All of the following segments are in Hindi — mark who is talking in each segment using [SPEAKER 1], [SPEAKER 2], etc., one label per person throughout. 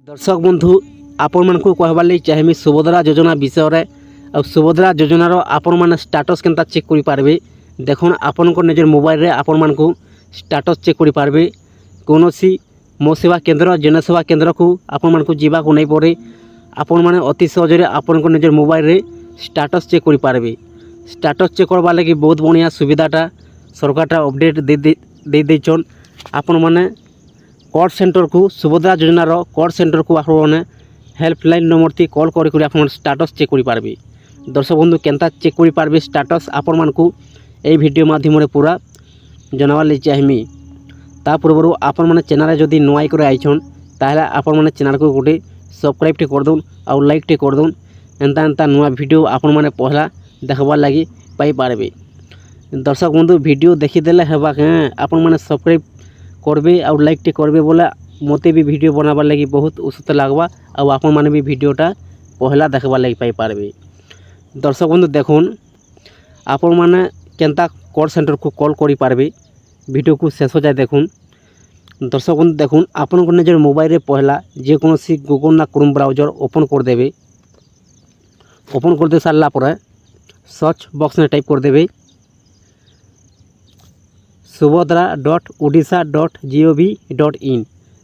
[SPEAKER 1] दर्शक बंधु आपण मानक कहबार लगी चाहेमी सुभद्रा योजना विषय और सुभद्रा योजनार आपण मैंने स्टाटस केनता चेक करि पारबे। देखुन आपण को निजर मोबाइल रे आपण मानक स्टाटस चेक करि पारबे। कोनोसी मो सेवा केन्द्र जनसेवा केन्द्र को आपण मानक जीवा को नहीं पड़े। आपण माने अति सहजरे आपण को निजर मोबाइल रे स्टाटस चेक करि पारबे। स्टाटस चेक करबा लगी बहुत बढ़िया सुविधाटा सरकारटा अपडेट दे देछन। आपण माने कॉल सेंटर को सुभद्रा योजनार कॉल सेंटर को आपने हेल्पलाइन नंबर थी कॉल करी आप स्टाटस चेक करि पारबे। दर्शक बंधु केनता चेक करि पारबे स्टाटस आपण मानकु ए वीडियो माध्यम रे पूरा जनावार ले चाहेमी। ता पूर्व आपण माने चैनल जदि नुआई करे आइछन ताहले आपण माने चैनल को गोटे सब्सक्राइब टे कर दउन और लाइक टे कर दउन। एंता एंता नुआ वीडियो आपण माने पहला देखबार लगी पाई पारबे। दर्शक बंधु वीडियो देखि देले हेबा के आपण माने सब्सक्राइब करबे और लाइक टे करबे बोले मते भी वीडियो बनाबार लगी बहुत उत्सुक लागबा और आपण माने भी वीडियोटा पहला देखबार लगी पाई पारबे। दर्शक बंधु देखुन आपण माने केनता कॉल सेंटर को कॉल करि पारबे। वीडियो को शेष जाए देखुन। दर्शक बंधु देखुन आपण को निजर मोबाइल रे पहला जे कोनोसी गूगल ना क्रोम ब्राउजर ओपन कर देबे। ओपन कर दे सारला पर सर्च बॉक्स में टाइप कर देबे subhadra.odisha.gov.in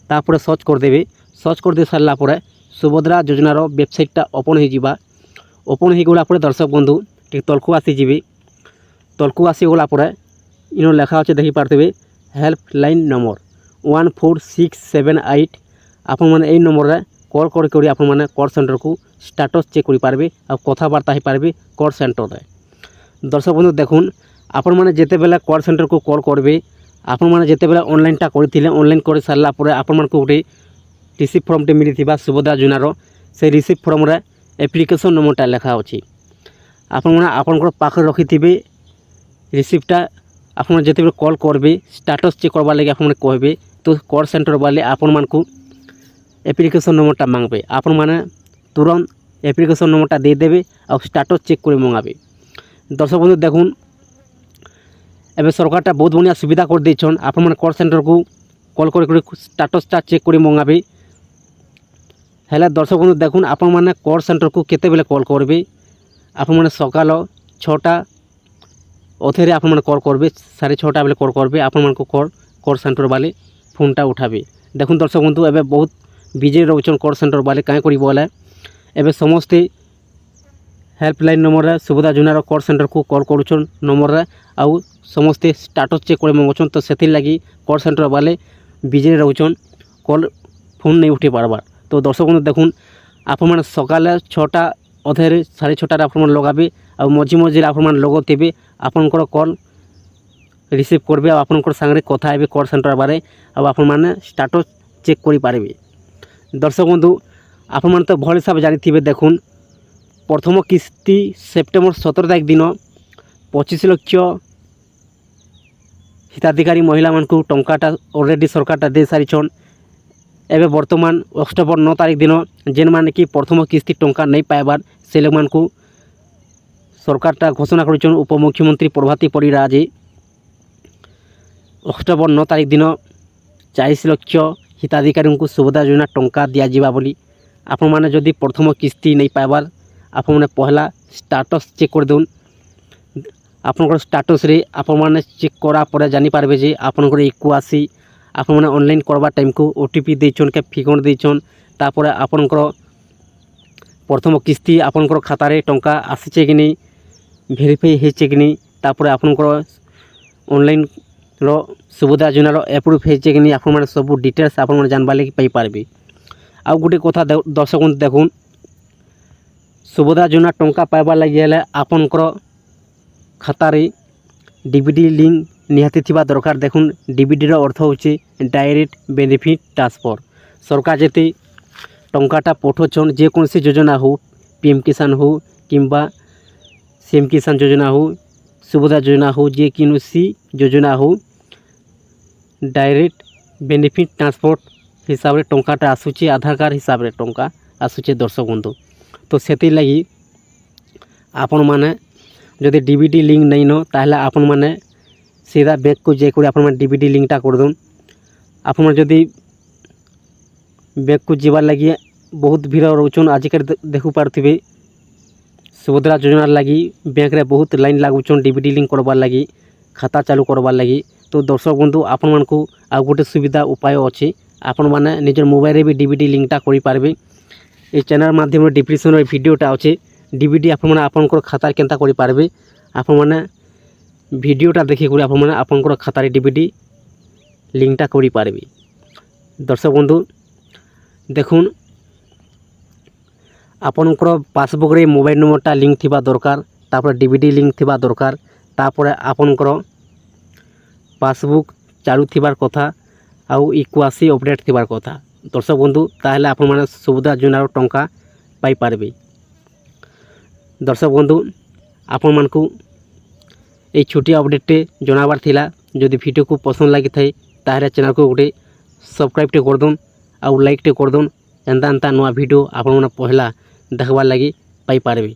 [SPEAKER 1] तापर सर्च कर देबे। सर्च कर दे सारला पर सुभद्रा योजनार वेबसाइटा ओपन हो जावा। ओपन हो गला पर दर्शक बंधु टिक तलकू आसी जीवे। तलकू आसी गला पर इन लेखा अच्छे देखी पार्थे हेल्पलाइन नंबर 14678 आपण मैंने यही नंबर रे कॉल करी आपण मैंने कॉल सेंटर को स्टाटस चेक करि पारबे और कथबार्ता हो पारबे कॉल सेंटर रे। दर्शक बंधु देखुन आपण मैंने जिते बेले कॉल सेंटर को कॉल करबे आपण मैंने जिते बेले ऑनलाइनटा करथिले ऑनलाइन कर सारला पर आपण मन को गोटे रिसीव फॉर्मटे मिलिथिबा सुभद्रा योजनार से रिसीव फॉर्म रे एप्लिकेशन नंबरटा लेखा अछि। आपण मैंने आपनकर पाखे रखिथिबे रिसीवटा आपण जिते बेले कॉल करबे स्टाटस चेक करबा लगी आपण कहबे तो कॉल सेंटर वाले आपण मन को एप्लिकेशन नंबरटा मांगबे। आपण माने तुरंत एप्लिकेशन नंबरटा दे देबे और स्टाटस चेक कर मंगाबे। दर्शक बंधु देखुन एबे सरकारटा बहुत बढ़िया सुविधा कर देछन। आपण माने कॉल सेंटर को कॉल करी स्टाटसटा चेक करी मंगाबे। हेले दर्शक बंधु देखुन आपण माने कॉल सेंटर को केते बेले कॉल करबे आपण माने सकाल 6टा अथेरे आपण माने कॉल करबे 6:30 बेले कॉल करबे आपण माने को कॉल सेंटर वाले फोनटा उठाबे। देखुन दर्शक बंधु एबे बहुत बिजी रहउछन कॉल सेंटर वाले काहे करी बोले एबे समस्ते हेल्पलाइन नंबर रे सुविधा योजनार कॉल सेंटर को कॉल करूछन नंबर रे आउ समस्ते स्टाटस चेक कर मंगछन। तो सेति लगी कॉल सेंटर वाले बिजी रहउछन कॉल फोन नहीं उठी पारबार। तो दर्शक बंधु देखुन आपण माने सकाले 6टा अधेरे 6:30 आपण माने लगाबे और मझी मझी आपण माने लगोथिबे आपनकर कॉल रिसीव करबे और आपनकर संगे कथा हेबे कॉल सेंटर बारे और आपण माने स्टाटस चेक करि पारबे। दर्शक बंधु आपण माने तो भल हिसाब जानि थिबे देखुन प्रथम किस्ती सेप्टेम्बर 17 तारिख दिन 25 लाख हिताधिकारी महिला मानकु टंकाटा ऑलरेडी सरकारटा दे सारिछन। एबे वर्तमान अक्टोबर 9 तारिख दिन जेन माने कि प्रथम किस्ती टंका नहीं पाइबार से लोग मानकु सरकारटा घोषणा करिछन। उपमुख्यमंत्री प्रभाती परिड़ा आज अक्टोबर 9 तारिख दिन 40 लाख हिताधिकारी को सुविधा योजना टंका दिया जिबा बोली। आपण माने जदि प्रथम किस्ती नहीं पाइबार आपण माने पहला स्टाटस चेक कर देउन। आपनकर स्टाटस रे आपण माने चेक करा पर जानि पारबे जे आपनकर इक्को आसी आपण माने ऑनलाइन करबा टाइम को ओटीपी देछन के फिगन देछन तापर आपनकर प्रथम किस्ती आपनकर खाता रे टंका आसीचे कि नहीं वेरीफाई हेचे कि नहीं तापर आपनकर ऑनलाइन रो सुविधा योजनार अप्रूव हेचे कि नहीं आपण माने सब डिटेल्स आपण माने जानबा लागि पाई पारबे। आ गोटे कथा दर्शक देखुन सुविधा योजना टंका पाइबा लगी हेले आपनकर खाता रे डीबीडी लिंक निहाती थिबा दरकार। देखुन डीबीडी रो अर्थ होचे डायरेक्ट बेनिफिट ट्रांसफर। सरकार जेते टंकाटा पठोछन जे कोनसी योजना हो पीएम किसान हो किंबा सीएम किसान योजना हो सुविधा योजना हो जे किनोसी योजना हो डायरेक्ट बेनिफिट ट्रांसफर हिसाब रे टंकाटा आसुचे आधार कार्ड हिसाब रे टंका आसुचे। दर्शक बंधु तो सेति लगी आपण माने जदि डीबीडी लिंक नहीं न ताहले आपण माने सीधा बैंक को जे आपण माने डीबीडी लिंकटा कर दउन। आपण माने जदि बैंक को जीवार लगी बहुत भीड़ रोचन आजिकल देखु पार्थिवे सुभद्रा योजनार लगी बैंक रे बहुत लाइन लागुचन डीबीटी लिंक करवार लगी खाता चालू करवार लगी। तो दर्शक बंधु आपण मानकु आ गोटे सुविधा उपाय अच्छे आपण माने निजर मोबाइल रे भी डीबीटी लिंकटा करि पारबे। ए चैनल माध्यम डिस्क्रिप्शन रे वीडियोटा अच्छे डीबीटी आपण माने आपनकर खाता केनता करि पारबे आपण माने वीडियोटा देखि करि आपण माने आपनकर खाता रे डीबीटी लिंकटा करि पारबे। दर्शक बंधु देखुन आपनकर पासबुक रे मोबाइल नंबरटा लिंक थिबा दरकार तापर डीबीटी लिंक थिबा दरकार तापर आपनकर पासबुक चालू थिबार कथा आउ इक्वासी अपडेट थिबार कथा। दर्शक बंधु ताहले आपण माने सुविधा योजनार टंका पाई पारबे। दर्शक बंधु आपण मानकु ए छोटी अपडेट जनाबार थिला जदि वीडियो को पसंद लागि थाए ताहले चैनल को गोटे सब्सक्राइब टे कर दोन आउ लाइक टे कर दोन एंता एंता नवा वीडियो आपण माने पहला देखबार लागि पाई पारबे।